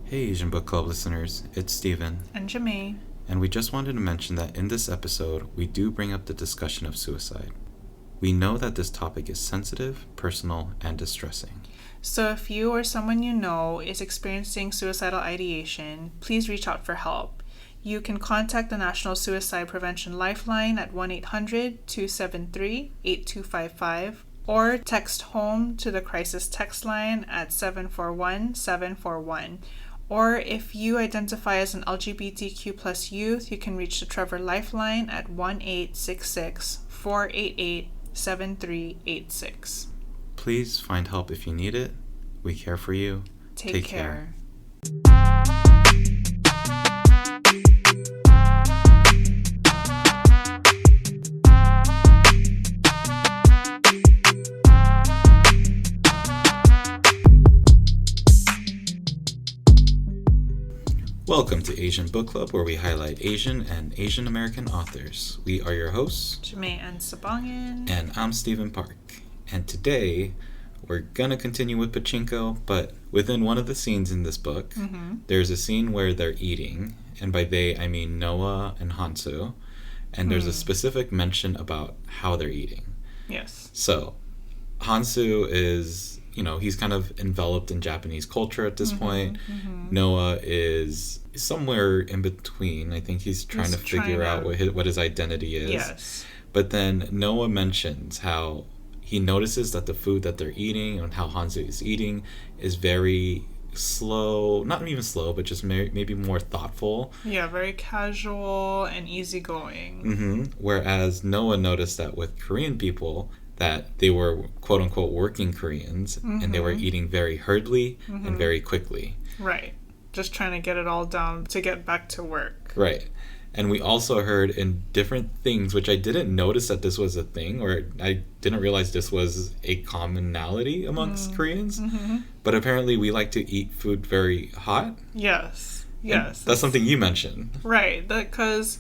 Hey Asian Book Club listeners, it's Steven. And Jamae. And we just wanted to mention that in this episode, we do bring up the discussion of suicide. We know that this topic is sensitive, personal, and distressing. So if you or someone you know is experiencing suicidal ideation, please reach out for help. You can contact the National Suicide Prevention Lifeline at 1-800-273-8255 or text HOME to the crisis text line at 741-741. Or if you identify as an LGBTQ plus youth, you can reach the Trevor Lifeline at 1-866-488-7386. Please find help if you need it. We care for you. Take care. Welcome to Asian Book Club, where we highlight Asian and Asian American authors. We are your hosts, Jamae and Sabangan. And I'm Stephen Park. And today, we're going to continue with Pachinko, but within one of the scenes in this book, there's a scene where they're eating, and by they, I mean Noah and Hansu, and there's a specific mention about how they're eating. Yes. So, Hansu is, he's kind of enveloped in Japanese culture at this point. Noah is somewhere in between. I think he's trying to figure out what his identity is. Yes. But then Noah mentions how he notices that the food that they're eating and how Hansu is eating is very slow, not even slow, but just maybe more thoughtful. Yeah, very casual and easygoing. Whereas Noah noticed that with Korean people, that they were quote-unquote working Koreans, and they were eating very hurriedly and very quickly. Right. Just trying to get it all down to get back to work. Right. And we also heard in different things, which I didn't notice that this was a thing, or I didn't realize this was a commonality amongst Koreans. But apparently we like to eat food very hot. Yes. That's something you mentioned. Right. Because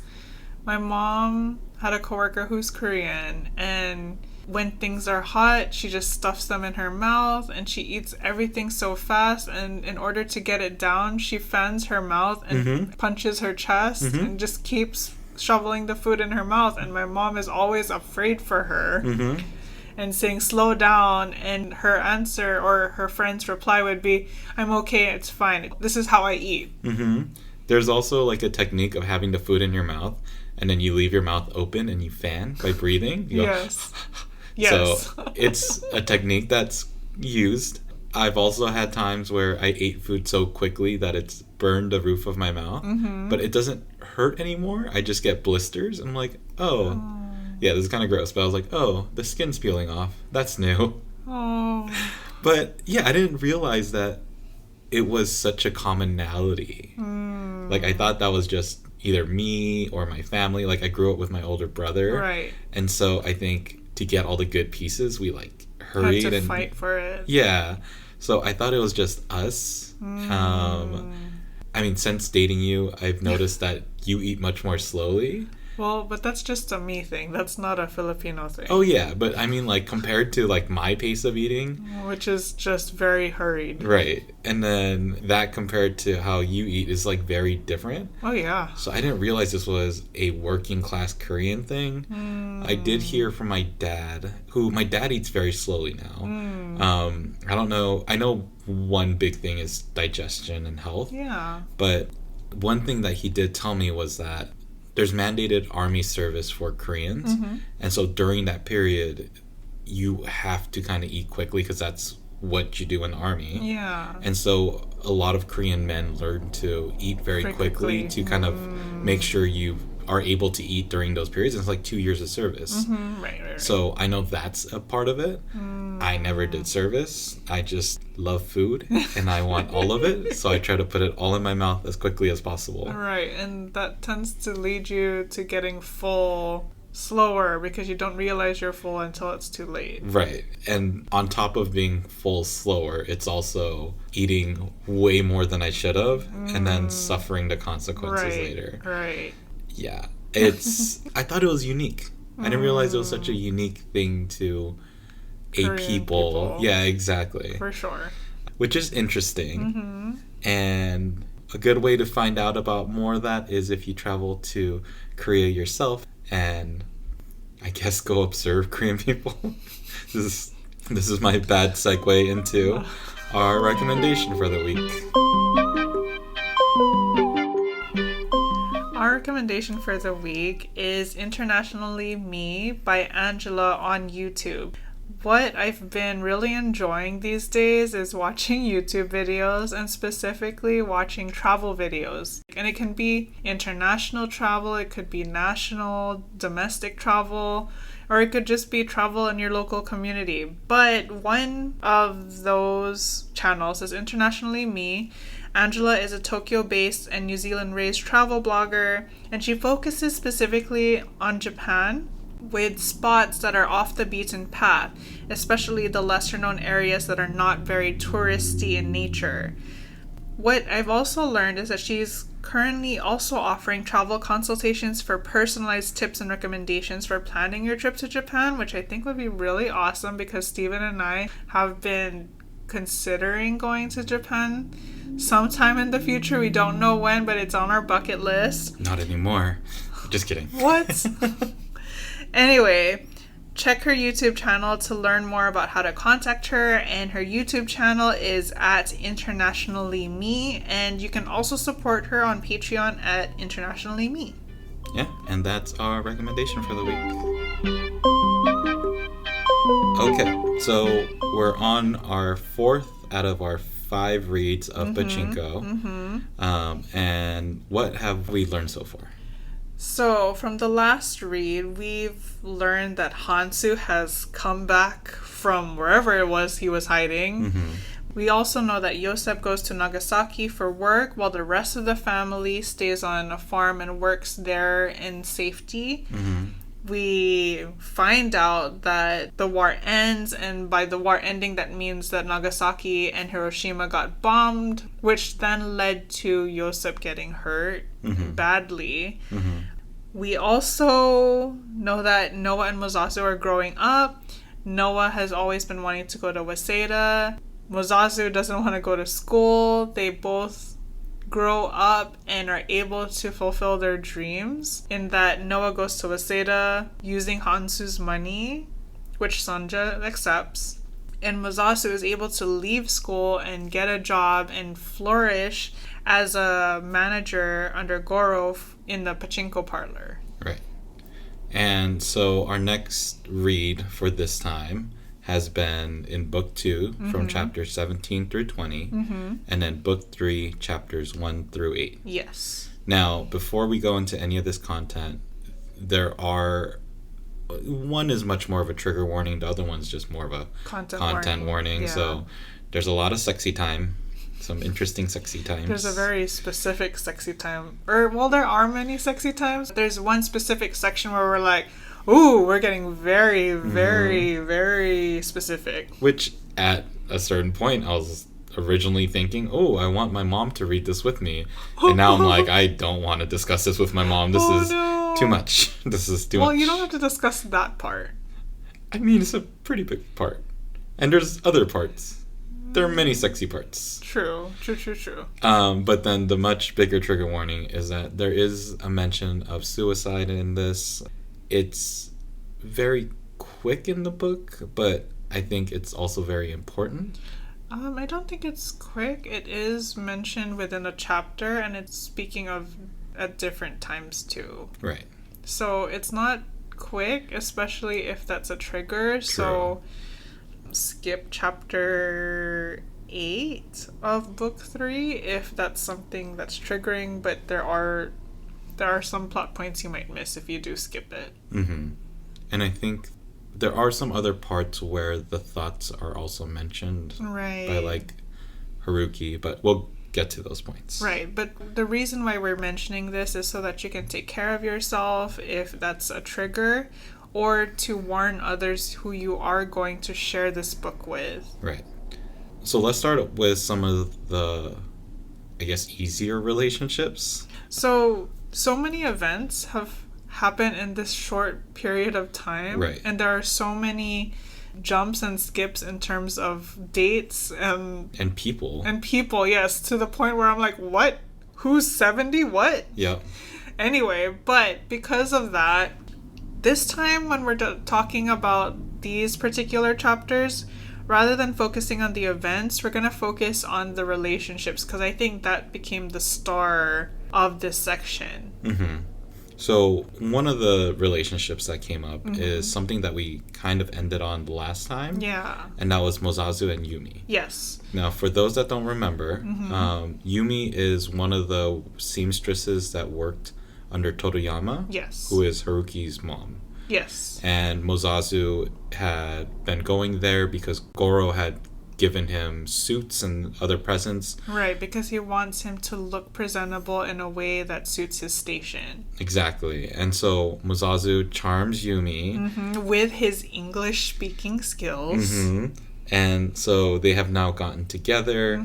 my mom had a coworker who's Korean, and when things are hot, she just stuffs them in her mouth and she eats everything so fast, and in order to get it down, she fans her mouth and punches her chest and just keeps shoveling the food in her mouth. And my mom is always afraid for her and saying, slow down. And her answer or her friend's reply would be, I'm okay, it's fine. This is how I eat. There's also like a technique of having the food in your mouth and then you leave your mouth open and you fan by breathing. You Yes. So it's a technique that's used. I've also had times where I ate food so quickly that it's burned the roof of my mouth, but it doesn't hurt anymore. I just get blisters. And I'm like, yeah, this is kind of gross. But I was like, the skin's peeling off. That's new. But yeah, I didn't realize that it was such a commonality. Like, I thought that was just either me or my family. Like, I grew up with my older brother. Right. And so I think to get all the good pieces, we like hurried had to and fight for it. Yeah. So I thought it was just us. I mean, since dating you, I've noticed that you eat much more slowly. Well, but that's just a me thing. That's not a Filipino thing. Oh, yeah. But I mean, like, compared to, like, my pace of eating. Which is just very hurried. Right. And then that compared to how you eat is, like, very different. Oh, yeah. So I didn't realize this was a working class Korean thing. I did hear from my dad, my dad eats very slowly now. I don't know. I know one big thing is digestion and health. Yeah. But one thing that he did tell me was that there's mandated army service for Koreans. And so during that period, you have to kind of eat quickly because that's what you do in the army. Yeah. And so a lot of Korean men learn to eat very quickly to kind of make sure you are able to eat during those periods. And it's like 2 years of service. Right. So I know that's a part of it. I never did service. I just love food and I want all of it. So I try to put it all in my mouth as quickly as possible. Right. And that tends to lead you to getting full slower because you don't realize you're full until it's too late. Right. And on top of being full slower, it's also eating way more than I should have and then suffering the consequences later. Right. Yeah. I thought it was unique. I didn't realize it was such a unique thing to Korean people. Yeah, exactly. For sure. Which is interesting. And a good way to find out about more of that is if you travel to Korea yourself and I guess go observe Korean people. This is my bad segue into our recommendation for the week. Our recommendation for the week is Internationally Me by Angela on YouTube. What I've been really enjoying these days is watching YouTube videos and specifically watching travel videos. And it can be international travel, it could be national, domestic travel, or it could just be travel in your local community. But one of those channels is Internationally Me. Angela is a Tokyo-based and New Zealand-raised travel blogger, and she focuses specifically on Japan with spots that are off the beaten path, especially the lesser-known areas that are not very touristy in nature. What I've also learned is that she's currently also offering travel consultations for personalized tips and recommendations for planning your trip to Japan, which I think would be really awesome because Steven and I have been considering going to Japan sometime in the future. We don't know when, but it's on our bucket list. Not anymore. Just kidding. What? Anyway, check her YouTube channel to learn more about how to contact her, and her YouTube channel is at Internationally Me, and you can also support her on Patreon at Internationally Me. Yeah, and that's our recommendation for the week. Okay, so we're on our 4th out of our 5 reads of Pachinko. And what have we learned so far? So, from the last read, we've learned that Hansu has come back from wherever it was he was hiding. We also know that Yosef goes to Nagasaki for work while the rest of the family stays on a farm and works there in safety. We find out that the war ends, and by the war ending, that means that Nagasaki and Hiroshima got bombed, which then led to Yosef getting hurt badly. We also know that Noah and Mozazu are growing up. Noah has always been wanting to go to Waseda. Mozazu doesn't want to go to school. They both grow up and are able to fulfill their dreams in that Noah goes to Waseda using Hansu's money, which Sanja accepts, and Mozasu is able to leave school and get a job and flourish as a manager under Goro in the pachinko parlor. Right. And so our next read for this time has been in book 2 from chapters 17 through 20, and then book 3 chapters 1 through 8. Yes. Now, before we go into any of this content, one is much more of a trigger warning, the other one's just more of a content warning. Yeah. So there's a lot of sexy time, some interesting sexy times. There's a very specific sexy time. There are many sexy times. There's one specific section where we're like, ooh, we're getting very, very, very specific. Which, at a certain point, I was originally thinking, oh, I want my mom to read this with me. And now I'm like, I don't want to discuss this with my mom. This is too much. This is too much. Well, you don't have to discuss that part. I mean, it's a pretty big part. And there's other parts. There are many sexy parts. True. But then the much bigger trigger warning is that there is a mention of suicide in this. It's very quick in the book, but I think it's also very important. I don't think it's quick. It is mentioned within a chapter, and it's speaking of at different times too. Right. So it's not quick, especially if that's a trigger. True. So skip chapter 8 of book 3 if that's something that's triggering, but there are some plot points you might miss if you do skip it. And I think there are some other parts where the thoughts are also mentioned by like Haruki, but we'll get to those points. Right, but the reason why we're mentioning this is so that you can take care of yourself if that's a trigger, or to warn others who you are going to share this book with. Right. So let's start with some of the, I guess, easier relationships. So many events have happened in this short period of time. Right. And there are so many jumps and skips in terms of dates and people. And people, yes, to the point where I'm like, what Who's 70? What? Yep. Anyway, but because of that, this time when we're talking about these particular chapters, rather than focusing on the events, we're going to focus on the relationships, because I think that became the star of this section. Mm-hmm. So one of the relationships that came up is something that we kind of ended on last time. Yeah. And that was Mozazu and Yumi. Yes. Now, for those that don't remember, Yumi is one of the seamstresses that worked under Toriyama. Yes. Who is Haruki's mom. Yes. And Mozazu had been going there because Goro had given him suits and other presents. Right, because he wants him to look presentable in a way that suits his station. Exactly. And so Mozazu charms Yumi. With his English speaking skills. And so they have now gotten together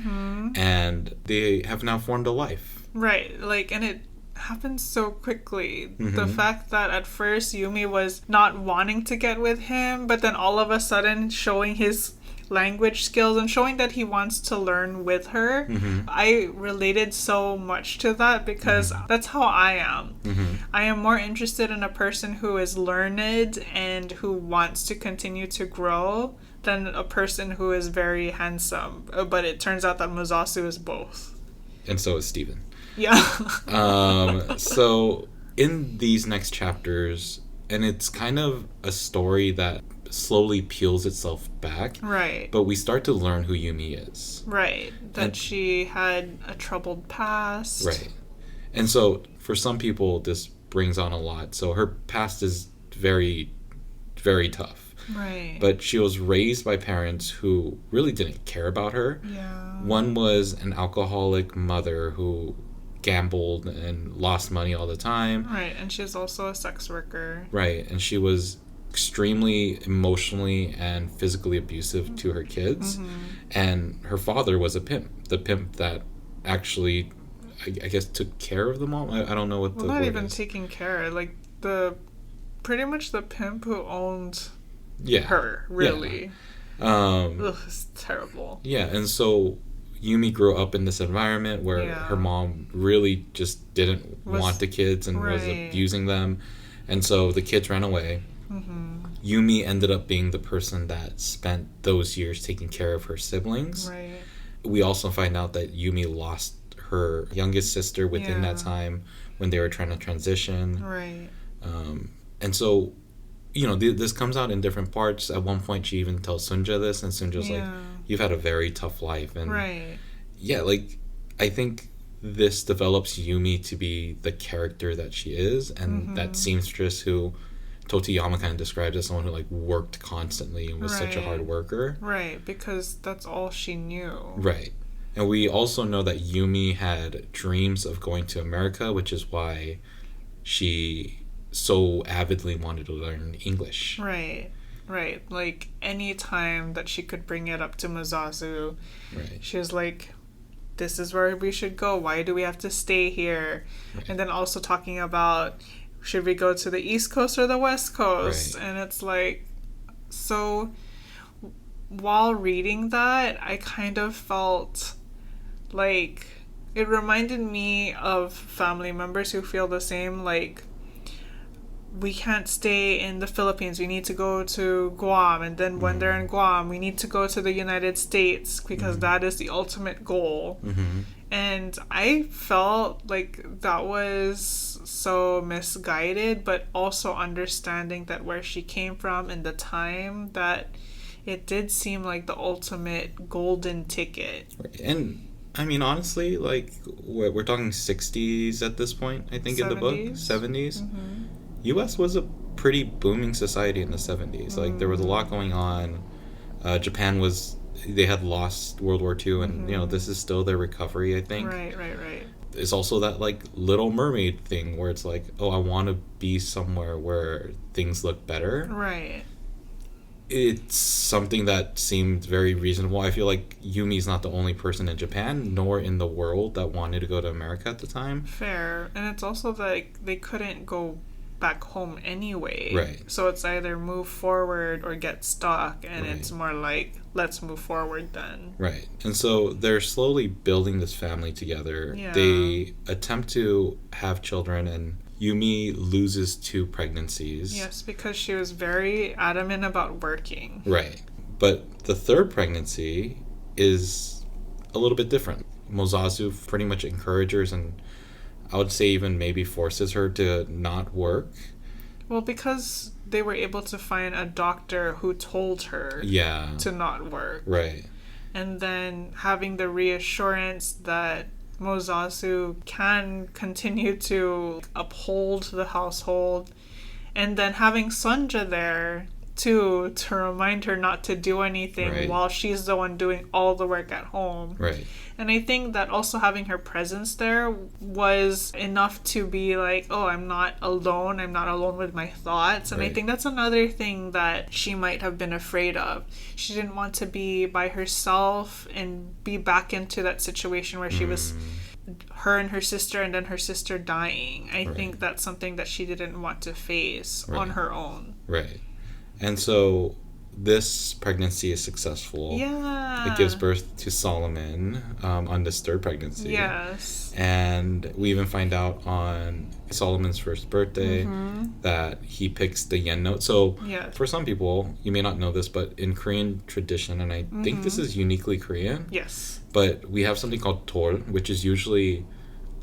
and they have now formed a life. Right, and it happens so quickly. The fact that at first Yumi was not wanting to get with him, but then all of a sudden showing his language skills and showing that he wants to learn with her. I related so much to that because that's how I am. I am more interested in a person who is learned and who wants to continue to grow than a person who is very handsome. But it turns out that Mozasu is both. And so is Steven. Yeah. So in these next chapters, and it's kind of a story that slowly peels itself back. Right. But we start to learn who Yumi is. Right. That she had a troubled past. Right. And so for some people, this brings on a lot. So her past is very, very tough. Right. But she was raised by parents who really didn't care about her. Yeah. One was an alcoholic mother who gambled and lost money all the time. Right. And she's also a sex worker. Right. And she was extremely emotionally and physically abusive to her kids. And her father was a pimp. The pimp that actually, I guess, took care of them all. I don't know what the word is. Not even taking care. Pretty much the pimp who owned her, really. Yeah. Ugh, it's terrible. Yeah, and so Yumi grew up in this environment where her mom really just didn't want the kids and was abusing them. And so the kids ran away. Yumi ended up being the person that spent those years taking care of her siblings. Right. We also find out that Yumi lost her youngest sister within that time when they were trying to transition. Right. And so, this comes out in different parts. At one point, she even tells Sunja this, and Sunja's like, you've had a very tough life. And I think this develops Yumi to be the character that she is, and that seamstress who Totiyama kind of described as someone who worked constantly and was such a hard worker. Right, because that's all she knew. Right. And we also know that Yumi had dreams of going to America, which is why she so avidly wanted to learn English. Right. Any time that she could bring it up to Mozazu, she was like, this is where we should go. Why do we have to stay here? Right. And then also talking about, should we go to the East Coast or the West Coast? Right. And it's so while reading that, I kind of felt like it reminded me of family members who feel the same, we can't stay in the Philippines. We need to go to Guam. And then when they're in Guam, we need to go to the United States because that is the ultimate goal. And I felt like that was so misguided, but also understanding that where she came from in the time, that it did seem like the ultimate golden ticket. And I mean, honestly, we're talking 60s at this point, I think, 70s? In the book. 70s. U.S. was a pretty booming society in the 70s. There was a lot going on. Japan they had lost World War II, and, this is still their recovery, I think. Right. It's also that, Little Mermaid thing where it's I want to be somewhere where things look better. Right. It's something that seemed very reasonable. I feel like Yumi's not the only person in Japan, nor in the world, that wanted to go to America at the time. Fair. And it's also they couldn't go back home anyway. Right. So it's either move forward or get stuck, and it's more let's move forward then. Right. And so they're slowly building this family together. Yeah. They attempt to have children, and Yumi loses 2 pregnancies. Yes, because she was very adamant about working. Right. But the 3rd pregnancy is a little bit different. Mozazu pretty much encourages and I would say even maybe forces her to not work. Well, because they were able to find a doctor who told her to not work. Right. And then having the reassurance that Mozazu can continue to uphold the household. And then having Sonja there, too, to remind her not to do anything while she's the one doing all the work at home. Right. And I think that also having her presence there was enough to be like, oh, I'm not alone. I'm not alone with my thoughts. And I think that's another thing that she might have been afraid of. She didn't want to be by herself and be back into that situation where she was her and her sister and then her sister dying. I think that's something that she didn't want to face on her own. Right. And so this pregnancy is successful. Yeah. It gives birth to Solomon on this 3rd pregnancy. Yes. And we even find out on Solomon's 1st birthday that he picks the yen note. So for some people, you may not know this, but in Korean tradition, and I think this is uniquely Korean. Yes. But we have something called Tol, which is usually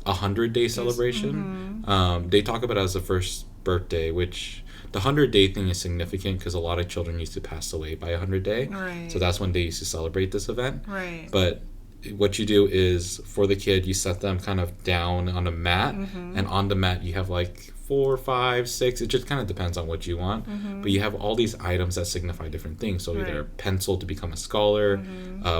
a 100-day celebration. They talk about it as the 1st birthday, which... The 100-day thing is significant because a lot of children used to pass away by 100-day. Right. So that's when they used to celebrate this event. Right. But what you do is, for the kid, you set them kind of down on a mat. And on the mat, you have like 4, 5, 6. It just kind of depends on what you want. But you have all these items that signify different things. So either a pencil to become a scholar,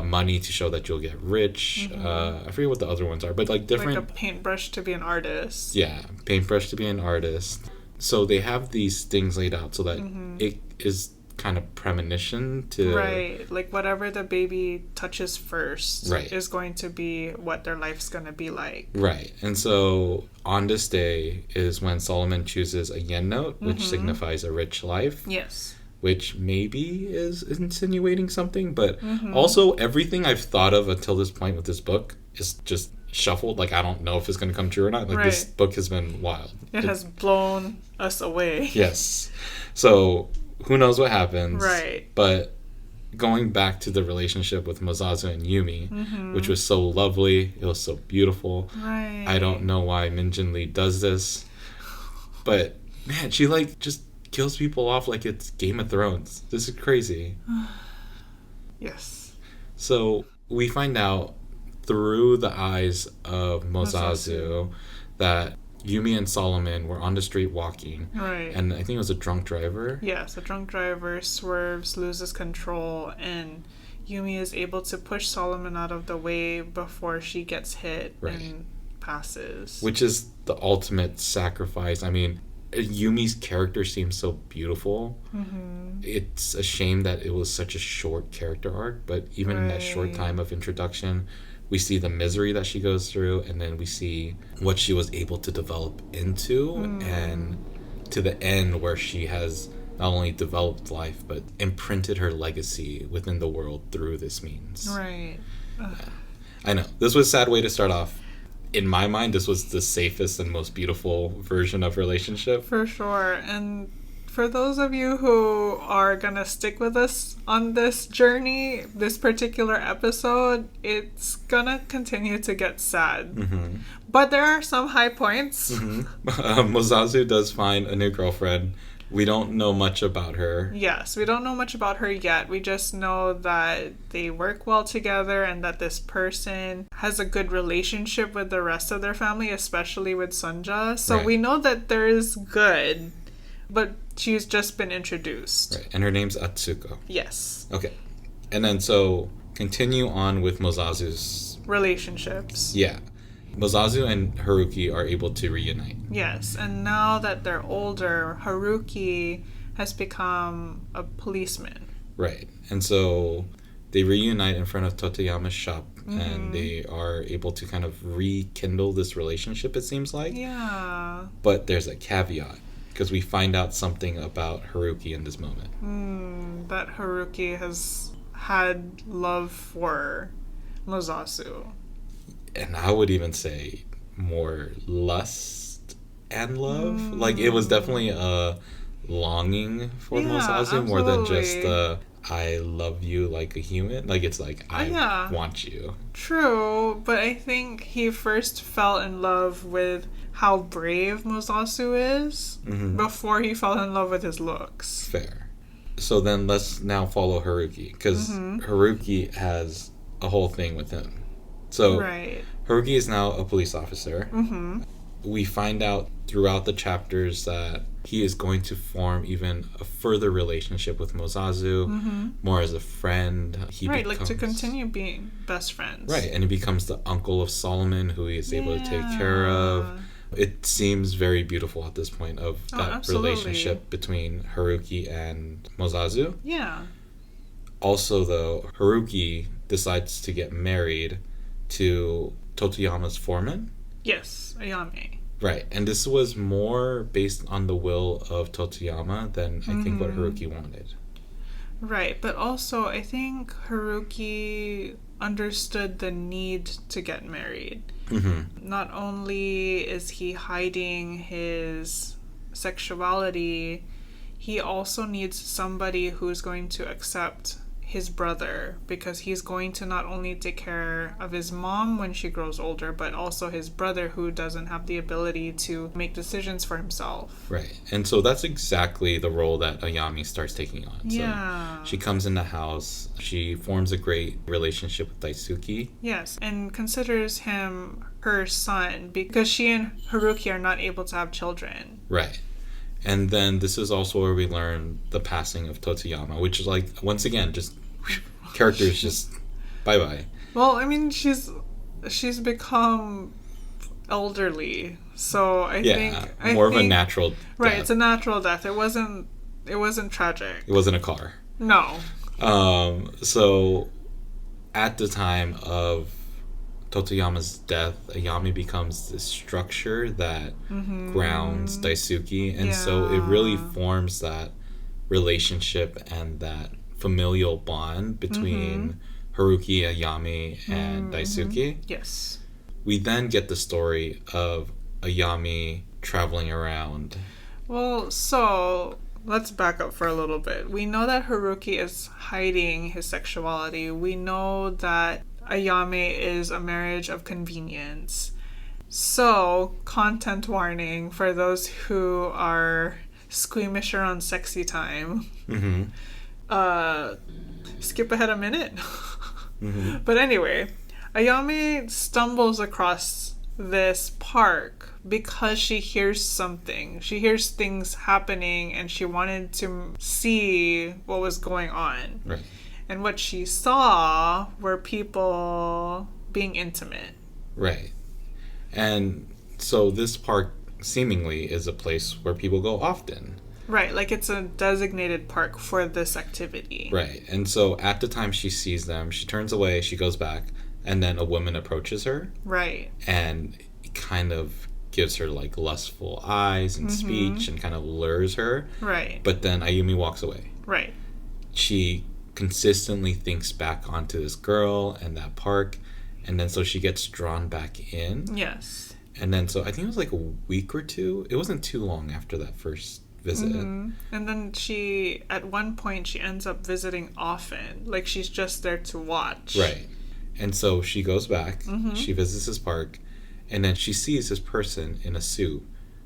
money to show that you'll get rich. I forget what the other ones are. But like different... Like a paintbrush to be an artist. Yeah, paintbrush to be an artist. So they have these things laid out so that it is kind of premonition to... Right. Like whatever the baby touches first is going to be what their life's going to be like. Right. And so on this day is when Solomon chooses a yen note, which signifies a rich life. Yes. Which maybe is insinuating something. But also everything I've thought of until this point with this book is just shuffled. Like, I don't know if it's going to come true or not. Like, this book has been wild. It has blown us away. Yes. So, who knows what happens. Right. But going back to the relationship with Mozazu and Yumi, which was so lovely. It was so beautiful. Right. I don't know why Min Jin Lee does this. But, man, she, like, just kills people off like it's Game of Thrones. This is crazy. Yes. So, we find out through the eyes of Mozazu that Yumi and Solomon were on the street walking. Right. And I think it was a drunk driver. Yes, a drunk driver swerves, loses control, and Yumi is able to push Solomon out of the way before she gets hit and passes. Which is the ultimate sacrifice. I mean, Yumi's character seems so beautiful. It's a shame that it was such a short character arc, but even in that short time of introduction, we see the misery that she goes through, and then we see what she was able to develop into, and to the end where she has not only developed life, but imprinted her legacy within the world through this means. Right. Yeah. I know. This was a sad way to start off. In my mind, this was the safest and most beautiful version of relationship. For sure. And for those of you who are gonna stick with us on this journey, this particular episode, it's gonna continue to get sad. But there are some high points. Mozazu does find a new girlfriend. We don't know much about her. Yes, we don't know much about her yet. We just know that they work well together and that this person has a good relationship with the rest of their family, especially with Sonja. So we know that there is good, but she's just been introduced. Right, and her name's Atsuko. Yes. Okay. And then so continue on with Mozazu's relationships. Yeah. Mozazu and Haruki are able to reunite. Yes, and now that they're older, Haruki has become a policeman. Right. And so they reunite in front of Totoyama's shop, and they are able to kind of rekindle this relationship, it seems like. Yeah. But there's a caveat, because we find out something about Haruki in this moment. That Haruki has had love for Mozasu. And I would even say more lust and love. Like, it was definitely a longing for Mozasu more than just I love you like a human. Like, it's like, I want you. True, but I think he first fell in love with how brave Mozasu is before he fell in love with his looks. Fair. So then let's now follow Haruki, because Haruki has a whole thing with him. So Haruki is now a police officer. We find out throughout the chapters that he is going to form even a further relationship with Mozasu, more as a friend. He becomes, to continue being best friends. Right, and he becomes the uncle of Solomon, who he is able to take care of. It seems very beautiful at this point of that relationship between Haruki and Mozasu. Yeah. Also, though, Haruki decides to get married to Totoyama's foreman. Yes, Ayame. Right, and this was more based on the will of Totoyama than I think what Haruki wanted. Right, but also I think Haruki understood the need to get married. Not only is he hiding his sexuality, he also needs somebody who's going to accept his brother, because he's going to not only take care of his mom when she grows older, but also his brother, who doesn't have the ability to make decisions for himself. Right. And so that's exactly the role that Ayami starts taking on. Yeah. So she comes in the house, she forms a great relationship with Daisuke. Yes, and considers him her son, because she and Haruki are not able to have children. Right. And then this is also where we learn the passing of Totoyama, which is like, once again, just characters just bye-bye. Well, I mean, she's become elderly, so I think more of a natural death. Right, it's a natural death. It wasn't tragic. It wasn't a car. No. So at the time of Totoyama's death, Ayami becomes this structure that grounds Daisuke, and so it really forms that relationship and that familial bond between Haruki, Ayami, and Daisuke. Yes. We then get the story of Ayami traveling around. Well, so let's back up for a little bit. We know that Haruki is hiding his sexuality. We know that Ayame is a marriage of convenience. So, content warning for those who are squeamish around sexy time. Skip ahead a minute. But anyway, Ayame stumbles across this park because she hears something. She hears things happening and she wanted to see what was going on. Right. And what she saw were people being intimate. Right. And so this park seemingly is a place where people go often. Right, like it's a designated park for this activity. Right. And so at the time she sees them, she turns away, she goes back, and then a woman approaches her. Right. And it kind of gives her like lustful eyes and speech and kind of lures her. Right. But then Ayumi walks away. Right. She consistently thinks back onto this girl and that park, and then so she gets drawn back in. Yes. And then so I think it was like a week or two. It wasn't too long after that first visit. And then she, at one point, she ends up visiting often. Like she's just there to watch. Right. And so she goes back, she visits this park, and then she sees this person in a suit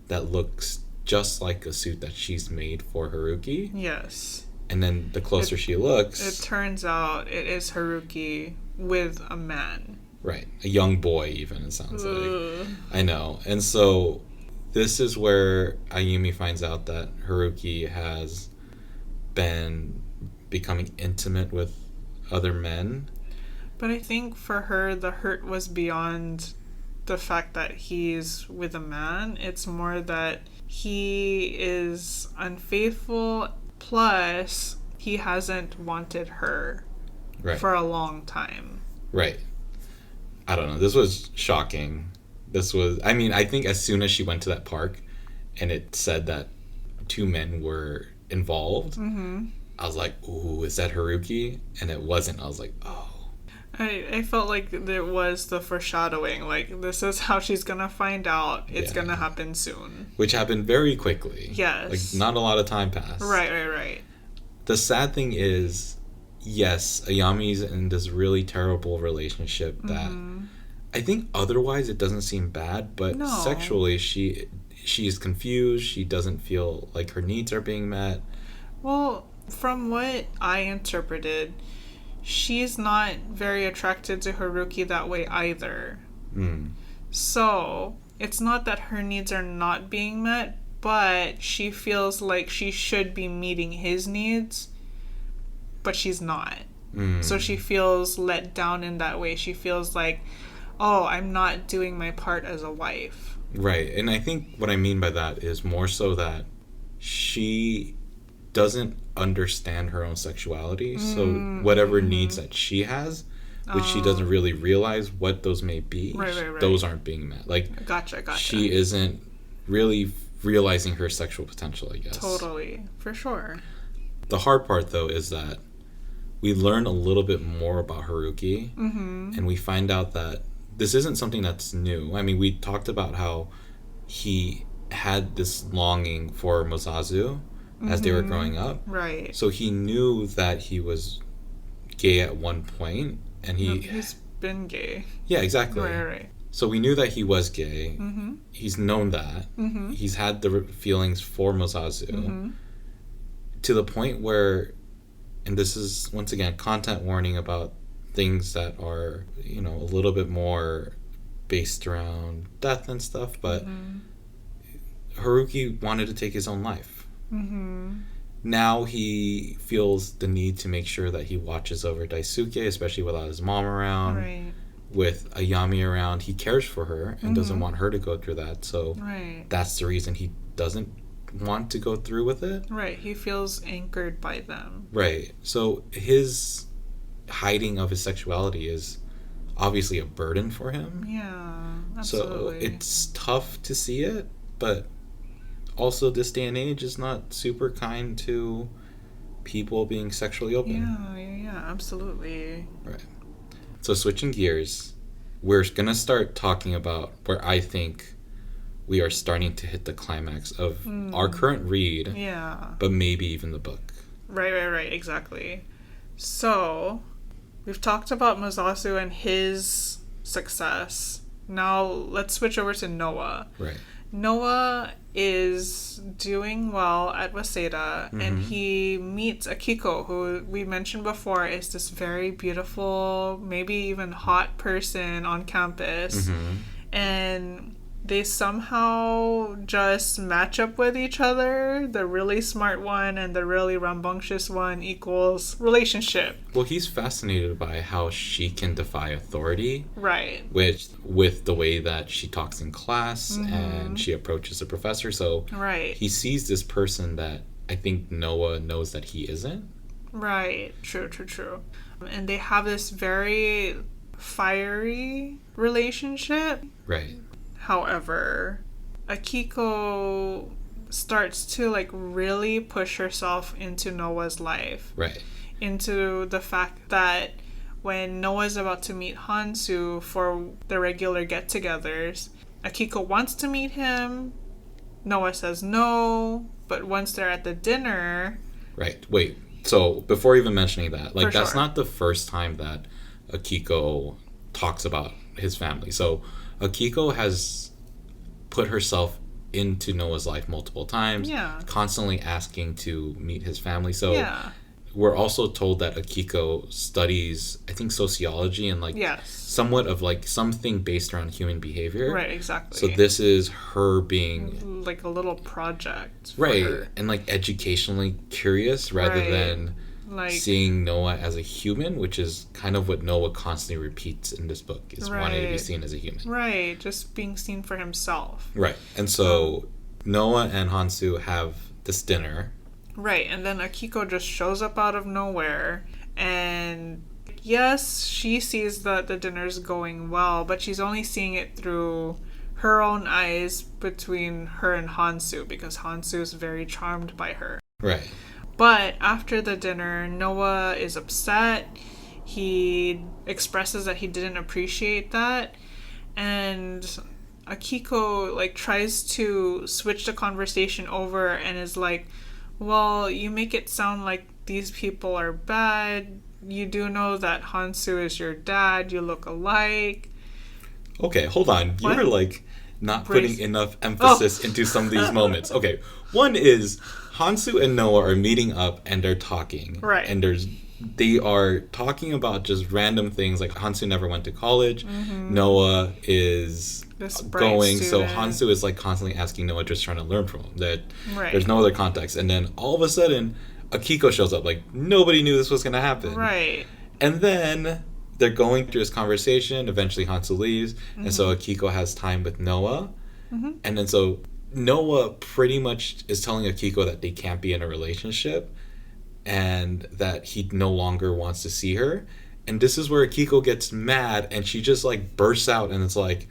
that looks just like a suit that she's made for Haruki. Yes. And then the closer she looks... It turns out it is Haruki with a man. Right. A young boy, even, it sounds like. I know. And so this is where Ayumi finds out that Haruki has been becoming intimate with other men. But I think for her, the hurt was beyond the fact that he's with a man. It's more that he is unfaithful. Plus, he hasn't wanted her for a long time. Right. I don't know. This was shocking. I think as soon as she went to that park and it said that two men were involved, I was like, ooh, is that Haruki? And it wasn't. I was like, oh. I felt like there was the foreshadowing. Like, this is how she's gonna find out. It's gonna happen soon. Which happened very quickly. Yes. Like, not a lot of time passed. Right. The sad thing is, yes, Ayami's in this really terrible relationship that I think otherwise it doesn't seem bad, but sexually she is confused. She doesn't feel like her needs are being met. Well, from what I interpreted, she's not very attracted to Haruki that way either. So, it's not that her needs are not being met, but she feels like she should be meeting his needs, but she's not. So she feels let down in that way. She feels like, oh, I'm not doing my part as a wife. Right. And I think what I mean by that is more so that she doesn't understand her own sexuality. So whatever needs that she has, which she doesn't really realize what those may be, right. those aren't being met. Like, Gotcha. She isn't really realizing her sexual potential, I guess. Totally. For sure. The hard part, though, is that we learn a little bit more about Haruki, and we find out that this isn't something that's new. I mean, we talked about how he had this longing for Mozazu as they were growing up. Right. So he knew that he was gay at one point, and he's been gay. Yeah, exactly. Right. So we knew that he was gay. He's known that. He's had the feelings for Mozazu to the point where, and this is, once again, content warning about things that are, a little bit more based around death and stuff, but Haruki wanted to take his own life. Now he feels the need to make sure that he watches over Daisuke, especially without his mom around. Right. With Ayami around, he cares for her and doesn't want her to go through that. So that's the reason he doesn't want to go through with it. Right. He feels anchored by them. Right. So his hiding of his sexuality is obviously a burden for him. Yeah, absolutely. So it's tough to see it, but also this day and age is not super kind to people being sexually open. Yeah, absolutely. Right. So switching gears, we're going to start talking about where I think we are starting to hit the climax of our current read. Yeah. But maybe even the book. Right, exactly. So, we've talked about Mozasu and his success. Now, let's switch over to Noah. Right. Noah is doing well at Waseda, and he meets Akiko, who we mentioned before is this very beautiful, maybe even hot person on campus. And they somehow just match up with each other. The really smart one and the really rambunctious one equals relationship. Well, he's fascinated by how she can defy authority. Right. Which, with the way that she talks in class and she approaches the professor. So he sees this person that I think Noah knows that he isn't. Right. True. And they have this very fiery relationship. Right. However, Akiko starts to really push herself into Noah's life. Right. Into the fact that when Noah's about to meet Hansu for the regular get-togethers, Akiko wants to meet him. Noah says no, but once they're at the dinner... Right. Wait. So before even mentioning that, that's not the first time that Akiko talks about his family. So Akiko has put herself into Noah's life multiple times, constantly asking to meet his family. So we're also told that Akiko studies, I think, sociology and somewhat of something based around human behavior. Right, exactly. So this is her being like a little project. Right. Her. And educationally curious rather than seeing Noah as a human, which is kind of what Noah constantly repeats in this book, is wanting to be seen as a human. Right, just being seen for himself. Right. And so Noah and Hansu have this dinner. Right, and then Akiko just shows up out of nowhere, and yes, she sees that the dinner's going well, but she's only seeing it through her own eyes between her and Hansu, because Hansu is very charmed by her. Right. But after the dinner, Noah is upset. He expresses that he didn't appreciate that. And Akiko, like, tries to switch the conversation over and is like, well, you make it sound like these people are bad. You do know that Hansu is your dad. You look alike. Okay, hold on. You were, like, not putting enough emphasis into some of these moments. Okay, one is Hansu and Noah are meeting up and they're talking. Right. And they are talking about just random things. Like, Hansu never went to college. Noah is going. Student. So Hansu is, like, constantly asking Noah, just trying to learn from him. That there's no other context. And then all of a sudden, Akiko shows up. Like, nobody knew this was going to happen. Right. And then they're going through this conversation. Eventually, Hansu leaves. And so Akiko has time with Noah. And then so Noah pretty much is telling Akiko that they can't be in a relationship and that he no longer wants to see her. And this is where Akiko gets mad and she just, like, bursts out and it's like,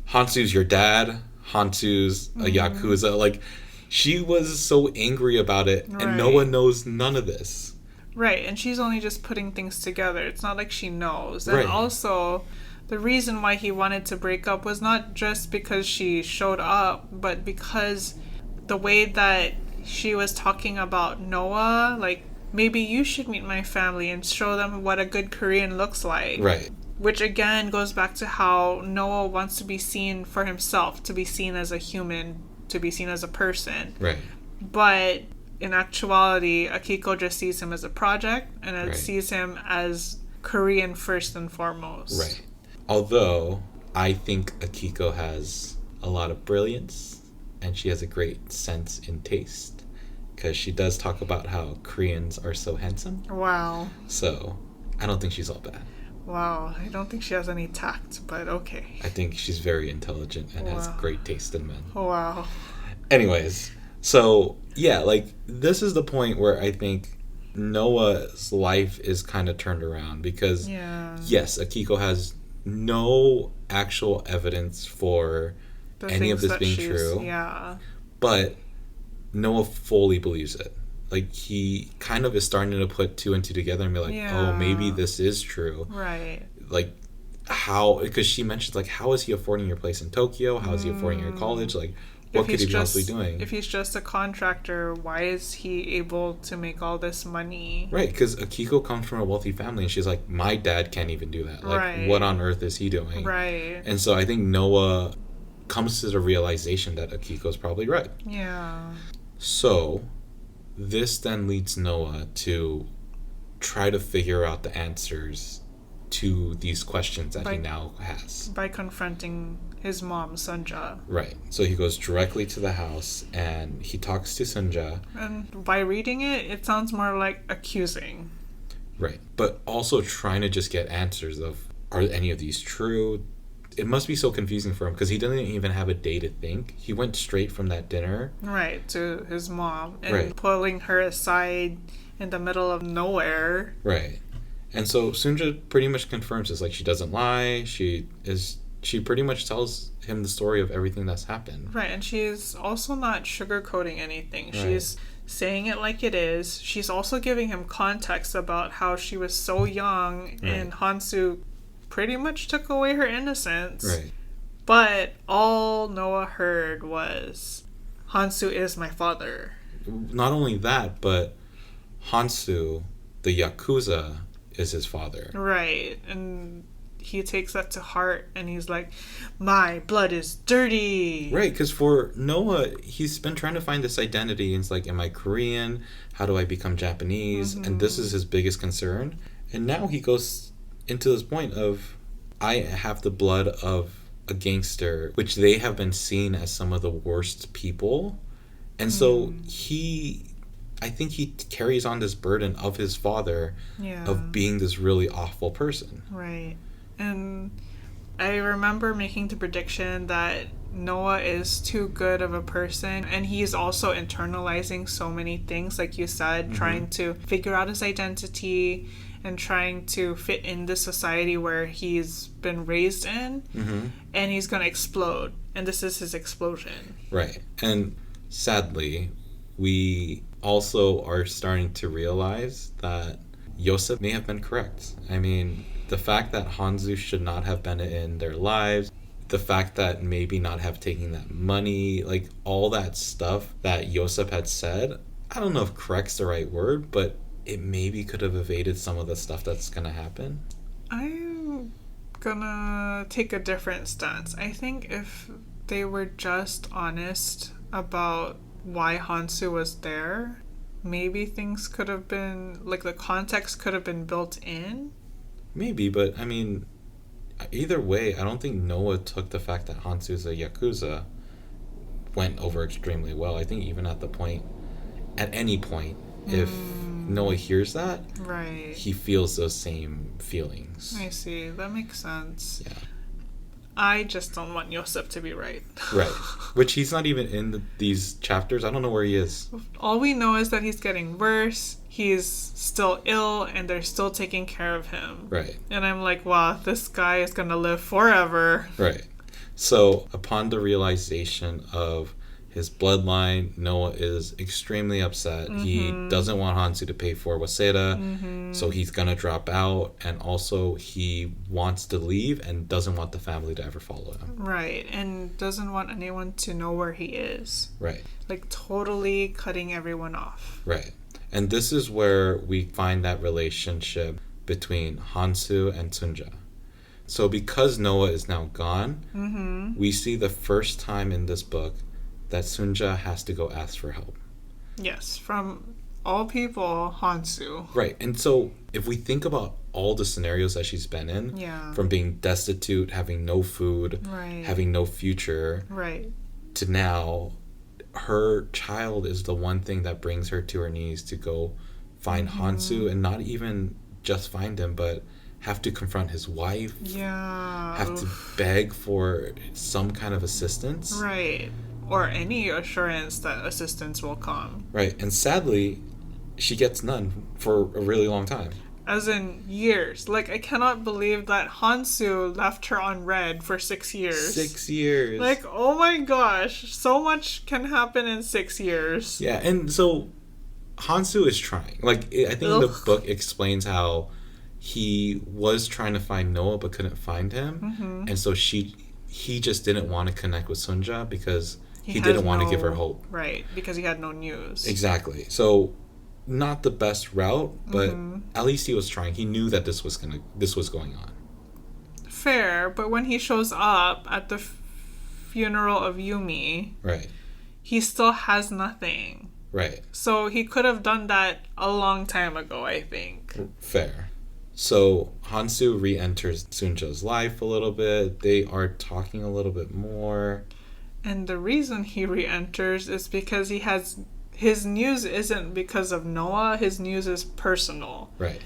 Hansu's your dad. Hansu's a Yakuza. Like, she was so angry about it and Noah knows none of this. Right, and she's only just putting things together. It's not like she knows. And also, the reason why he wanted to break up was not just because she showed up, but because the way that she was talking about Noah, like, maybe you should meet my family and show them what a good Korean looks like. Right. Which, again, goes back to how Noah wants to be seen for himself, to be seen as a human, to be seen as a person. Right. But in actuality, Akiko just sees him as a project and it sees him as Korean first and foremost. Right. Although, I think Akiko has a lot of brilliance and she has a great sense in taste because she does talk about how Koreans are so handsome. Wow. So, I don't think she's all bad. Wow. I don't think she has any tact, but okay. I think she's very intelligent and has great taste in men. Wow. Anyways, so, yeah, like, this is the point where I think Noah's life is kind of turned around because, yes, Akiko has no actual evidence for any of this being true. Yeah. But Noah fully believes it. Like, he kind of is starting to put two and two together and be like, oh, maybe this is true. Right. Like, how, because she mentions, like, how is he affording your place in Tokyo? How is he affording your college? Like, what could he be possibly doing? If he's just a contractor, why is he able to make all this money? Right, because Akiko comes from a wealthy family, and she's like, my dad can't even do that. Like, what on earth is he doing? Right. And so I think Noah comes to the realization that Akiko's probably right. Yeah. So, this then leads Noah to try to figure out the answers to these questions that he now has. By confronting his mom, Sunja. Right. So he goes directly to the house and he talks to Sunja. And by reading it, it sounds more like accusing. Right. But also trying to just get answers of, are any of these true? It must be so confusing for him because he doesn't even have a day to think. He went straight from that dinner. Right, to his mom. And pulling her aside in the middle of nowhere. Right. And so Sunja pretty much confirms this. Like, she doesn't lie. She pretty much tells him the story of everything that's happened. Right, and she's also not sugarcoating anything. Right. She's saying it like it is. She's also giving him context about how she was so young and Hansu pretty much took away her innocence. Right. But all Noah heard was, Hansu is my father. Not only that, but Hansu, the Yakuza, is his father. Right. And he takes that to heart and he's like, my blood is dirty. Right, because for Noah, he's been trying to find this identity. And it's like, am I Korean? How do I become Japanese? Mm-hmm. And this is his biggest concern. And now he goes into this point of, I have the blood of a gangster, which they have been seen as some of the worst people. And so I think he carries on this burden of his father of being this really awful person. Right. And I remember making the prediction that Noah is too good of a person, and he's also internalizing so many things, like you said, trying to figure out his identity and trying to fit in the society where he's been raised in, and he's going to explode. And this is his explosion. Right. And sadly, we also are starting to realize that Yosef may have been correct. I mean, the fact that Hansu should not have been in their lives, the fact that maybe not have taken that money, like all that stuff that Yosef had said, I don't know if correct's the right word, but it maybe could have evaded some of the stuff that's going to happen. I'm gonna take a different stance. I think if they were just honest about why Hansu was there, maybe things could have been, like the context could have been built in. Maybe, but I mean, either way, I don't think Noah took the fact that Hansu's a Yakuza went over extremely well. I think even at any point, if Noah hears that, right, he feels those same feelings. I see. That makes sense. Yeah. I just don't want Yosef to be right. Right. Which he's not even in these chapters. I don't know where he is. All we know is that he's getting worse. He's still ill, and they're still taking care of him. Right. And I'm like, wow, this guy is going to live forever. Right. So, upon the realization of his bloodline, Noah is extremely upset. Mm-hmm. He doesn't want Hansu to pay for Waseda, so he's going to drop out. And also, he wants to leave and doesn't want the family to ever follow him. Right. And doesn't want anyone to know where he is. Right. Like, totally cutting everyone off. Right. And this is where we find that relationship between Hansu and Sunja. So because Noah is now gone, we see the first time in this book that Sunja has to go ask for help. Yes, from all people, Hansu. Right. And so if we think about all the scenarios that she's been in, from being destitute, having no food, having no future, to now, her child is the one thing that brings her to her knees to go find Hansu, and not even just find him, but have to confront his wife. Yeah. Have to beg for some kind of assistance. Right. Or any assurance that assistance will come. Right. And sadly, she gets none for a really long time. As in years. Like, I cannot believe that Hansu left her on red for 6 years. 6 years. Like, oh my gosh. So much can happen in 6 years. Yeah, and so Hansu is trying. Like, I think the book explains how he was trying to find Noah but couldn't find him. And so he just didn't want to connect with Sunja because he didn't want to give her hope. Right, because he had no news. Exactly. So not the best route, but at least he was trying. He knew that this was going on. Fair, but when he shows up at the funeral of Yumi, he still has nothing. Right. So he could have done that a long time ago, I think. Fair. So Hansu re-enters Sunja's life a little bit. They are talking a little bit more. And the reason he re-enters is because his news isn't because of Noah. His news is personal. Right.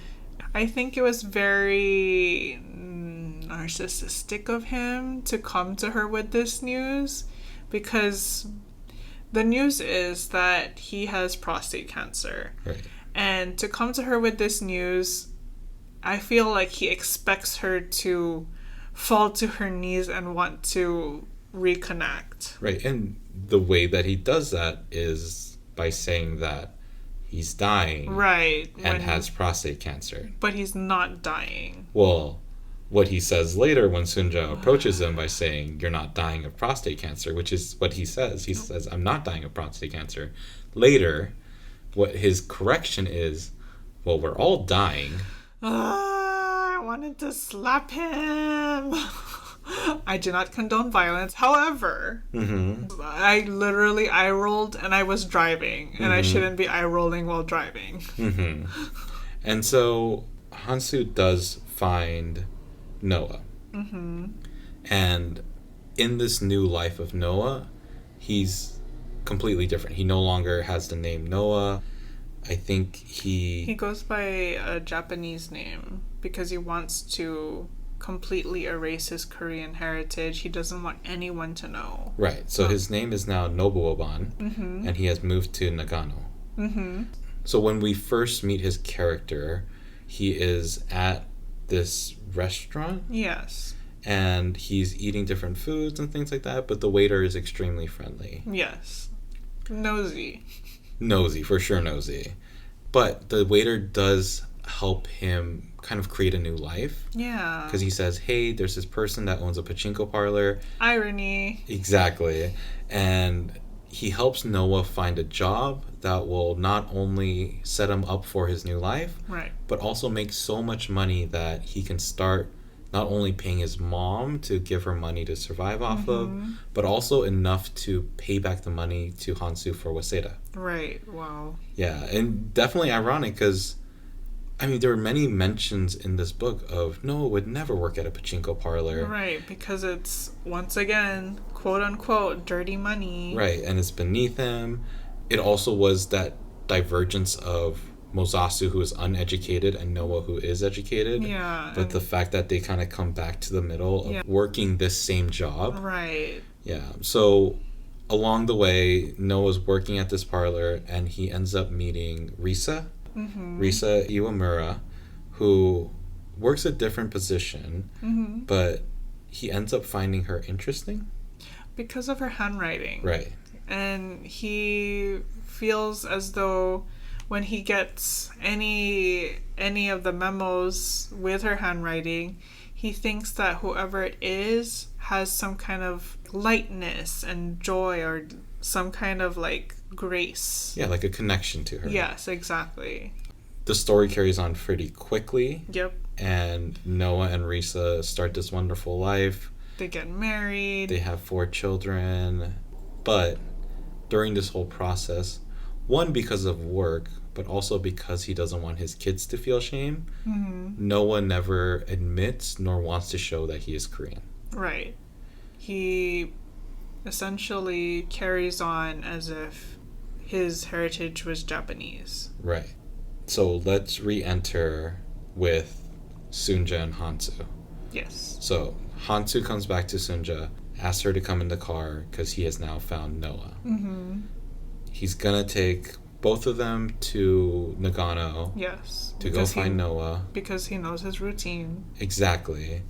I think it was very narcissistic of him to come to her with this news, because the news is that he has prostate cancer. Right. And to come to her with this news, I feel like he expects her to fall to her knees and want to reconnect. Right. And the way that he does that is by saying that he's dying. Right. And has prostate cancer. But he's not dying. Well, what he says later when Sunja approaches him by saying, "You're not dying of prostate cancer," which is what he says. He says, "I'm not dying of prostate cancer." Later, what his correction is, "Well, we're all dying." I wanted to slap him. I do not condone violence. However, I literally eye-rolled and I was driving. And I shouldn't be eye-rolling while driving. And so Hansu does find Noah. And in this new life of Noah, he's completely different. He no longer has the name Noah. I think he goes by a Japanese name because he wants to completely erase his Korean heritage. He doesn't want anyone to know. Right. So his name is now Nobuoban, and he has moved to Nagano. So when we first meet his character, he is at this restaurant. Yes. And he's eating different foods and things like that, but the waiter is extremely friendly. Yes. Nosy. nosy, for sure nosy. But the waiter does help him kind of create a new life. Yeah. Because he says, hey, there's this person that owns a pachinko parlor. Irony. Exactly. And he helps Noah find a job that will not only set him up for his new life, right, but also make so much money that he can start not only paying his mom to give her money to survive off of, but also enough to pay back the money to Hansu for Waseda. Right, wow. Yeah, and definitely ironic because, I mean, there are many mentions in this book of Noah would never work at a pachinko parlor. Right, because it's, once again, quote unquote, dirty money. Right, and it's beneath him. It also was that divergence of Mozasu, who is uneducated, and Noah, who is educated. Yeah. But the fact that they kind of come back to the middle of working this same job. Right. Yeah, so along the way, Noah's working at this parlor, and he ends up meeting Risa. Risa Iwamura, who works a different position, but he ends up finding her interesting. Because of her handwriting. Right. And he feels as though when he gets any of the memos with her handwriting, he thinks that whoever it is has some kind of lightness and joy or some kind of like grace. Yeah, like a connection to her. Yes, exactly. The story carries on pretty quickly. Yep. And Noah and Risa start this wonderful life. They get married. They have 4 children. But during this whole process, one, because of work, but also because he doesn't want his kids to feel shame, Noah never admits nor wants to show that he is Korean. Right. He essentially carries on as if his heritage was Japanese. Right. So let's re-enter with Sunja and Hansu. Yes. So Hansu comes back to Sunja, asks her to come in the car because he has now found Noah. He's gonna take both of them to Nagano. Yes. To go find Noah. Because he knows his routine. Exactly.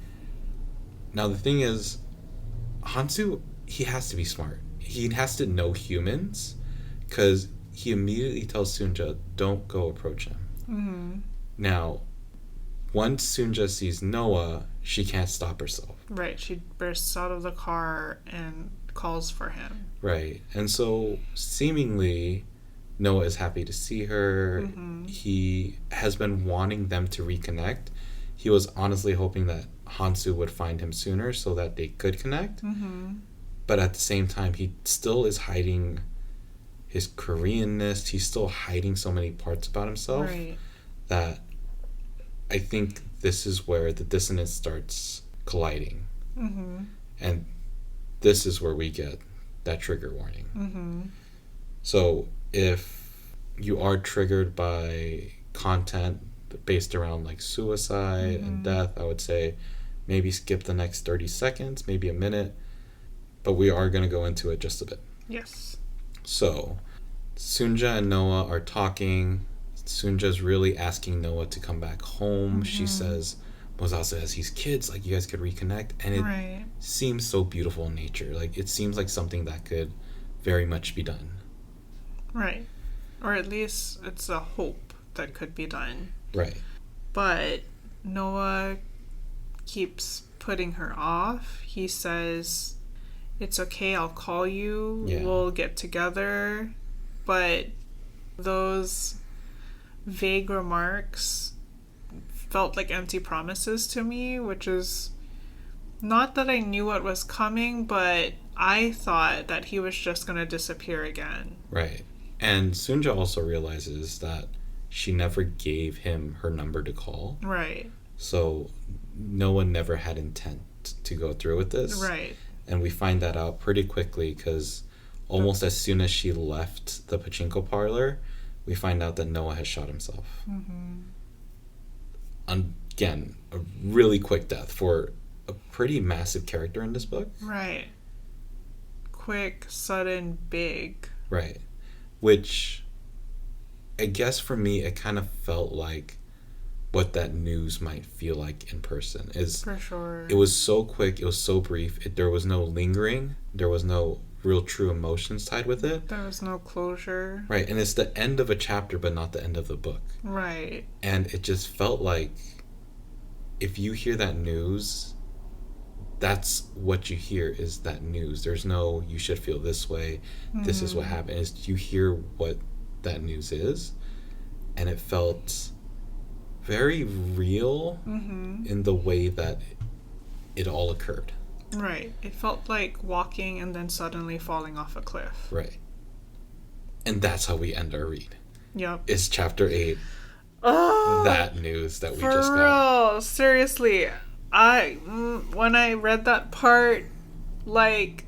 Now the thing is, Hansu, he has to be smart. He has to know humans because he immediately tells Sunja, don't go approach him. Now, once Sunja sees Noah, she can't stop herself. Right. She bursts out of the car and calls for him. Right. And so, seemingly, Noah is happy to see her. He has been wanting them to reconnect. He was honestly hoping that Hansu would find him sooner so that they could connect. But at the same time, he still is hiding his Koreanness. He's still hiding so many parts about himself that I think this is where the dissonance starts colliding. And this is where we get that trigger warning. So if you are triggered by content based around like suicide and death, I would say maybe skip the next 30 seconds, maybe a minute, but we are going to go into it just a bit. Yes. So Sunja and Noah are talking. Sunja's really asking Noah to come back home. She says, Mozasu has these kids, like you guys could reconnect. And it seems so beautiful in nature. Like it seems like something that could very much be done. Right. Or at least it's a hope that could be done. Right. But Noah keeps putting her off. He says, it's okay, I'll call you. We'll get together. But those vague remarks felt like empty promises to me, which is not that I knew what was coming, but I thought that he was just going to disappear again. Right. And Sunja also realizes that she never gave him her number to call. Right. So Noah never had intent to go through with this. Right. And we find that out pretty quickly because almost as soon as she left the pachinko parlor, we find out that Noah has shot himself. Again, a really quick death for a pretty massive character in this book. Right. Quick, sudden, big. Right. Which, I guess for me, it kind of felt like what that news might feel like in person. Is for sure. It was so quick, it was so brief, there was no lingering, there was no real true emotions tied with it. There was no closure. Right, and it's the end of a chapter, but not the end of the book. Right. And it just felt like if you hear that news, that's what you hear is that news. There's no, you should feel this way. This is what happened. It's, you hear what that news is. And it felt very real in the way that it all occurred. Right. It felt like walking and then suddenly falling off a cliff. Right. And that's how we end our read. Yep. It's chapter 8. Oh, that news that we for just real. got. Seriously. When I read that part, like,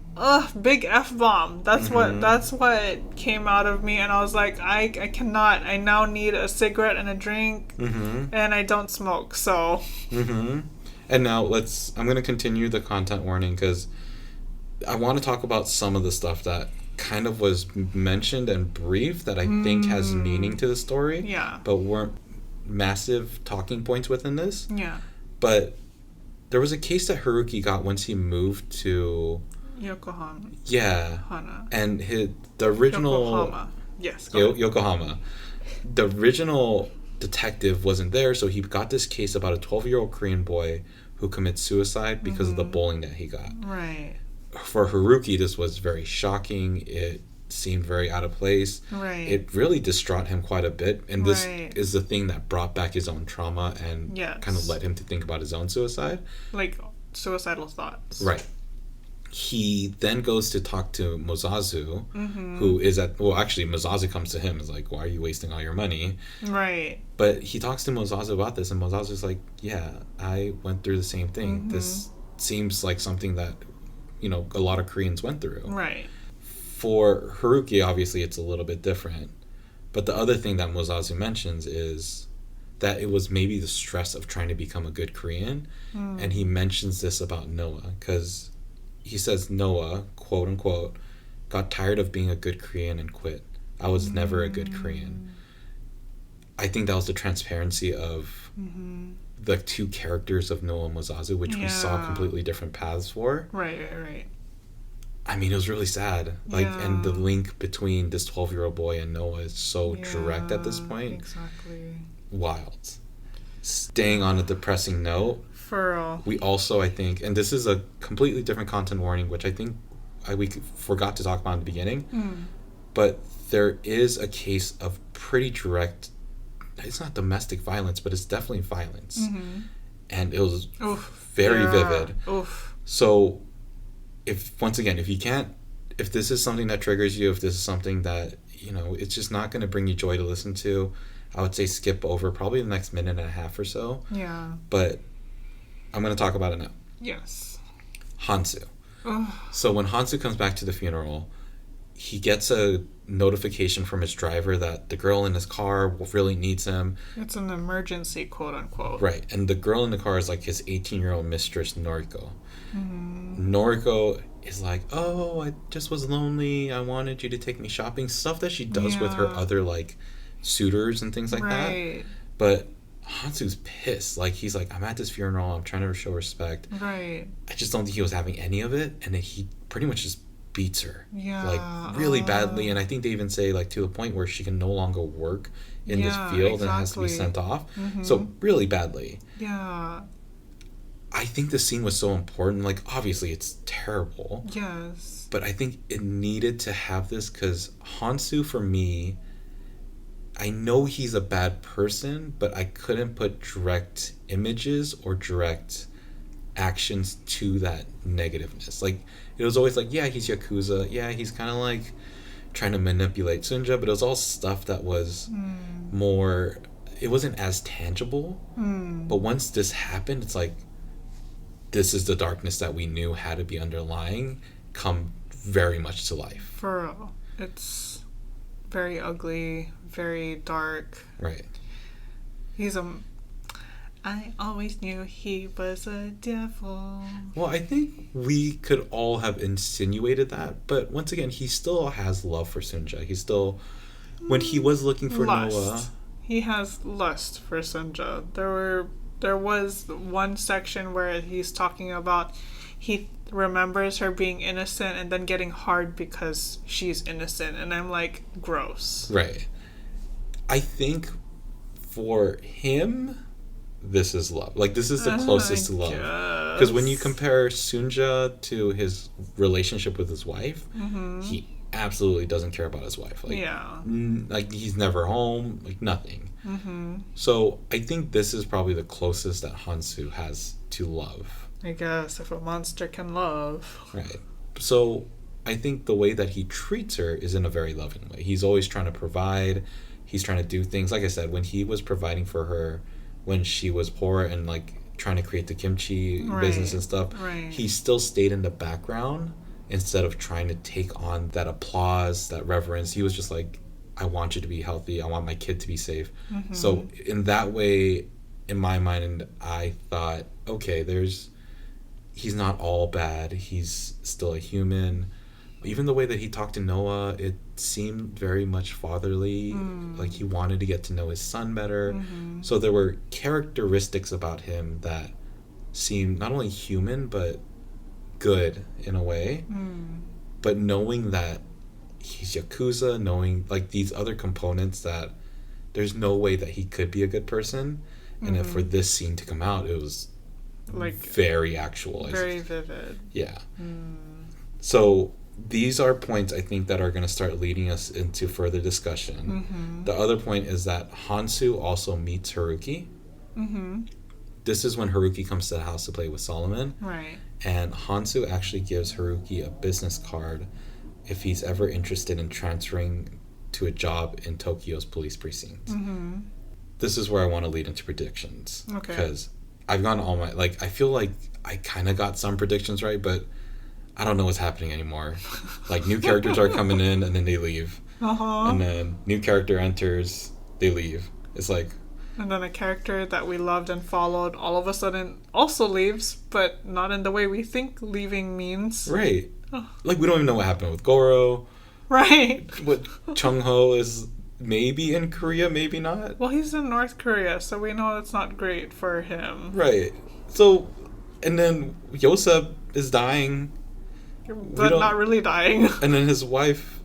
big F-bomb. That's what came out of me, and I was like, I cannot. I now need a cigarette and a drink, and I don't smoke, so. And now I'm going to continue the content warning, because I want to talk about some of the stuff that kind of was mentioned and brief that I think has meaning to the story. Yeah. But weren't massive talking points within this. Yeah. But there was a case that Haruki got once he moved to Yokohama. Yeah. Hana. And the original Yokohama. Yes. Yokohama. The original detective wasn't there, so he got this case about a 12-year-old Korean boy who commits suicide because of the bullying that he got. Right. For Haruki, this was very shocking. It seemed very out of place. Right. It really distraught him quite a bit, and this is the thing that brought back his own trauma and kind of led him to think about his own suicide. Like suicidal thoughts. Right. He then goes to talk to Mozazu, who is actually Mozazu comes to him and is like, why are you wasting all your money? Right. But he talks to Mozazu about this, and Mozazu's like, yeah, I went through the same thing. This seems like something that, a lot of Koreans went through. Right. For Haruki, obviously, it's a little bit different. But the other thing that Mozazu mentions is that it was maybe the stress of trying to become a good Korean. And he mentions this about Noah, because he says Noah, quote unquote, got tired of being a good Korean and quit. I was never a good Korean. I think that was the transparency of the two characters of Noah and Mozazu, which we saw completely different paths for. Right. I mean, it was really sad. And the link between this 12-year-old boy and Noah is so direct at this point. Exactly. Wild. Staying on a depressing note, for real. we also, I think, and this is a completely different content warning, which I think we forgot to talk about in the beginning, but there is a case of pretty direct, it's not domestic violence, but it's definitely violence. And it was very vivid. So, if this is something that triggers you, if this is something that, it's just not going to bring you joy to listen to, I would say skip over probably the next minute and a half or so. Yeah. But I'm going to talk about it now. Yes. Hansu. So when Hansu comes back to the funeral, he gets a notification from his driver that the girl in his car really needs him. It's an emergency, quote unquote. Right. And the girl in the car is like his 18-year-old mistress, Noriko. Noriko is like, oh, I just was lonely. I wanted you to take me shopping. Stuff that she does with her other, suitors and things like that. But Hansu's pissed. He's like, I'm at this funeral. I'm trying to show respect. Right. I just don't think he was having any of it. And then he pretty much just beats her. Yeah. Really badly. And I think they even say, to the point where she can no longer work in this field and has to be sent off. So, really badly. Yeah. I think the scene was so important. Obviously, it's terrible. Yes. But I think it needed to have this because Hansu, for me, I know he's a bad person, but I couldn't put direct images or direct actions to that negativeness. It was always he's Yakuza. Yeah, he's kind of trying to manipulate Sunja, but it was all stuff that was more, it wasn't as tangible. But once this happened, it's this is the darkness that we knew had to be underlying come very much to life. For real. It's very ugly, very dark. Right. I always knew he was a devil. Well, I think we could all have insinuated that, but once again, he still has love for Sunja. He still, when he was looking for Noah, he has lust for Sunja. There was one section where he's talking about remembers her being innocent and then getting hard because she's innocent. And I'm like, gross. Right. I think for him, this is love. Like, this is the closest to love. Because when you compare Sunja to his relationship with his wife, he absolutely doesn't care about his wife. Like, like, he's never home, like, nothing. So I think this is probably the closest that Hansu has to love. I guess, if a monster can love. Right. So I think the way that he treats her is in a very loving way. He's always trying to provide. He's trying to do things. Like I said, when he was providing for her when she was poor and, like, trying to create the kimchi business and stuff, he still stayed in the background instead of trying to take on that applause, that reverence. He was just like, I want you to be healthy. I want my kid to be safe. So in that way, in my mind, I thought, okay, he's not all bad. He's still a human. Even the way that he talked to Noah, it seemed very much fatherly. Like, he wanted to get to know his son better. So there were characteristics about him that seemed not only human, but good in a way. But knowing that he's Yakuza, knowing, like, these other components, that there's no way that he could be a good person. And then for this scene to come out, it was, like, very actual. Very vivid. Yeah. So these are points, I think, that are going to start leading us into further discussion. The other point is that Hansu also meets Haruki. This is when Haruki comes to the house to play with Solomon. Right. And Hansu actually gives Haruki a business card if he's ever interested in transferring to a job in Tokyo's police precinct. This is where I want to lead into predictions. Okay. Because I've gotten all my... Like, I feel like I kind of got some predictions right, but I don't know what's happening anymore. Like, new characters are coming in, and then they leave. And then new character enters, they leave. It's like... And then a character that we loved and followed all of a sudden also leaves, but not in the way we think leaving means. Right. Like, we don't even know what happened with Goro. Right. What Chung-ho is maybe in Korea, maybe not. Well, he's in North Korea, so we know it's not great for him. Right. So, and then Yosef is dying. But not really dying. And then his wife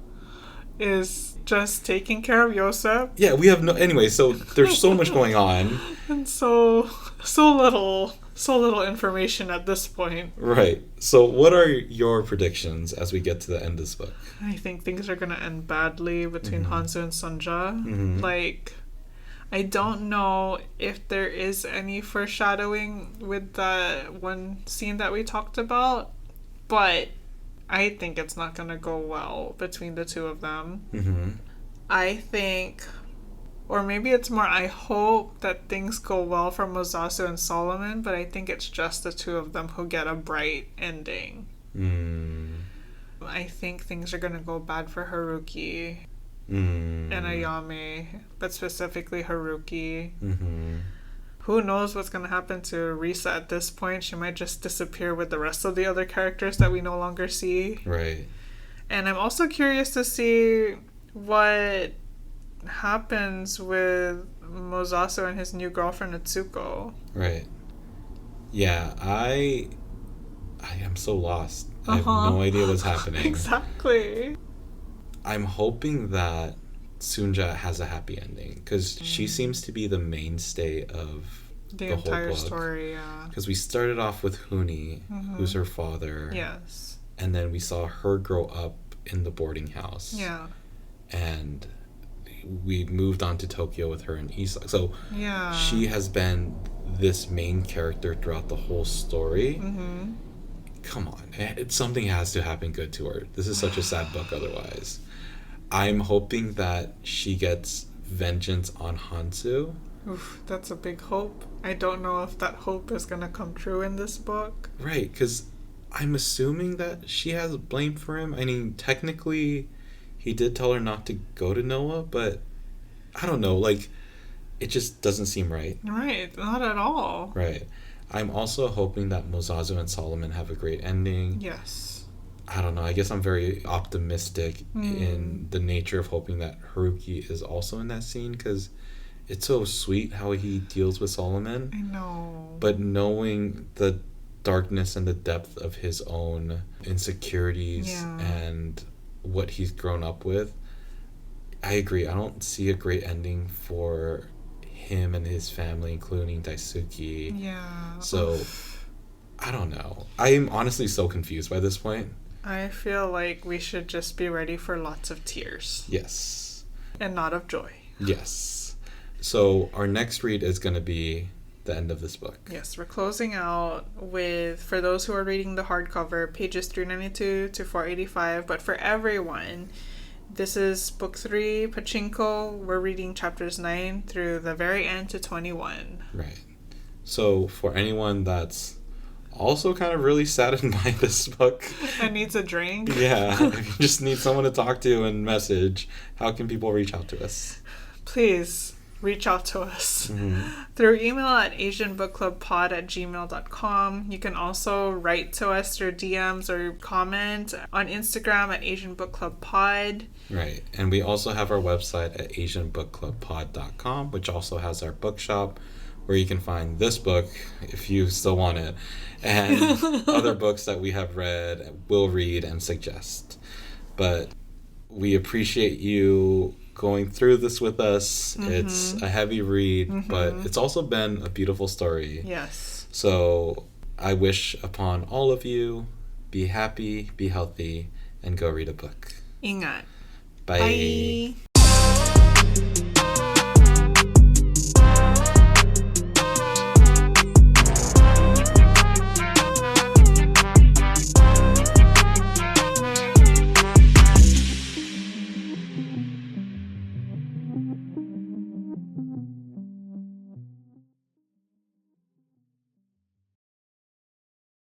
is just taking care of Yosef. Yeah, we have no... Anyway, so there's so much going on. And so little information at this point. Right. So what are your predictions as we get to the end of this book? I think things are going to end badly between Hansu and Sunja. Like, I don't know if there is any foreshadowing with the one scene that we talked about, but I think it's not going to go well between the two of them. I think, or maybe it's more, I hope that things go well for Mozasu and Solomon, but I think it's just the two of them who get a bright ending. I think things are going to go bad for Haruki and Ayame, but specifically Haruki. Who knows what's going to happen to Risa at this point? She might just disappear with the rest of the other characters that we no longer see. Right. And I'm also curious to see what happens with Mozasu and his new girlfriend Atsuko. Right. Yeah, I am so lost. I have no idea what's happening. Exactly. I'm hoping that Sunja has a happy ending, because she seems to be the mainstay of the entire whole book. Story, yeah. Because we started off with Huni, who's her father. Yes. And then we saw her grow up in the boarding house. Yeah. And we moved on to Tokyo with her and Isa. So yeah, she has been this main character throughout the whole story. Come on. Something has to happen good to her. This is such a sad book otherwise. I'm hoping that she gets vengeance on Hansu. Oof, that's a big hope. I don't know if that hope is going to come true in this book. Right, because I'm assuming that she has blame for him. I mean, technically, he did tell her not to go to Noah, but I don't know, like, it just doesn't seem right. Right, not at all. Right. I'm also hoping that Mozazu and Solomon have a great ending. Yes. I don't know, I guess I'm very optimistic in the nature of hoping that Haruki is also in that scene, because it's so sweet how he deals with Solomon. I know. But knowing the darkness and the depth of his own insecurities and what he's grown up with. I agree. I don't see a great ending for him and his family, including Daisuke. Yeah. So, I don't know. I'm honestly so confused by this point. I feel like we should just be ready for lots of tears. Yes. And not of joy. Yes. So, our next read is going to be the end of this book. Yes, we're closing out with, for those who are reading the hardcover, pages 392 to 485. But for everyone, this is book 3, Pachinko. We're reading chapters 9 through the very end to 21. Right. So for anyone that's also kind of really saddened by this book and needs a drink. Yeah, if you just need someone to talk to and message, how can people reach out to us? Please reach out to us through email at asianbookclubpod@gmail.com. You can also write to us through DMs or comment on Instagram at asianbookclubpod. Right. And we also have our website at asianbookclubpod.com, which also has our bookshop where you can find this book if you still want it, and other books that we have read, will read, and suggest. But we appreciate you going through this with us. It's a heavy read, but it's also been a beautiful story. Yes. So I wish upon all of you, be happy, be healthy, and go read a book. Ingat. Bye. Bye.